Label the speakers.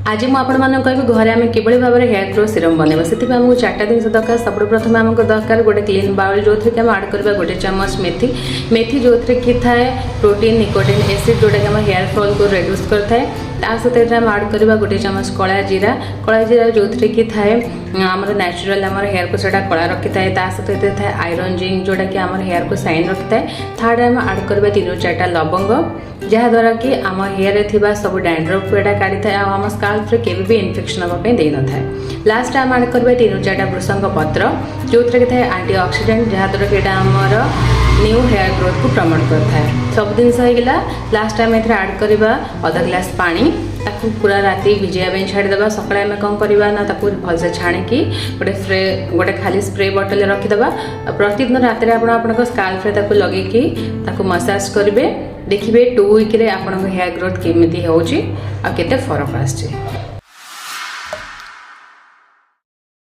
Speaker 1: आज मुझे कह घरे आम कि भाव में हेयर ग्रोथ सीरम बनवा से आमको 4टा जिन दरकार। सब प्रथम आमको दरकार गोटे क्लीन बाउल जो थी आम आड करवा गोटे चम्मच मेथी मेथी जो कि थाए प्रोटीन निकोटिन एसिड जोटा कि हेयर फॉल को रिड्यूस करता है। ता सहित आम आड करवा गोटे चम्मच कला जीरा जो कि थाए आमर नेचुरल आम हेयर को सेटा कला रखी थाए। ता सहित थाए आयरन जिंक जोटा कि आम हेयर को साइन रखी थाए। थर्ड आम आड करवा 3-4टा लवंग जहाँद्वारा कि आम हेयर में सब डैंड्रफ को काढ़ी थाए आम स्काल्प रे केबे भी इन्फेक्शन होगा दे न थाए। लास्ट आम आड करवा 3-4टा वृषंग पत्र जो कि थाए एंटीऑक्सीडेंट जहाँद्वारा कि आमर न्यू हेयर ग्रोथ को प्रमोट करता है। सब जिनस होगा। लास्ट टाइम ये आड करवा आधा ग्लास पानी ताकू पूरा राति भिजाइबा छाड़ीदे। सकाଳେ आम कौन करवा ना भलसे छाणिकी गोटे खाली स्प्रे बॉटल रखीदे। प्रतिदिन रात आप स्काल्प रे लगे मसाज करेंगे। देखिए 2 वीक रे आपन हेयर ग्रोथ केमिति होउची आ केते फरक आछे।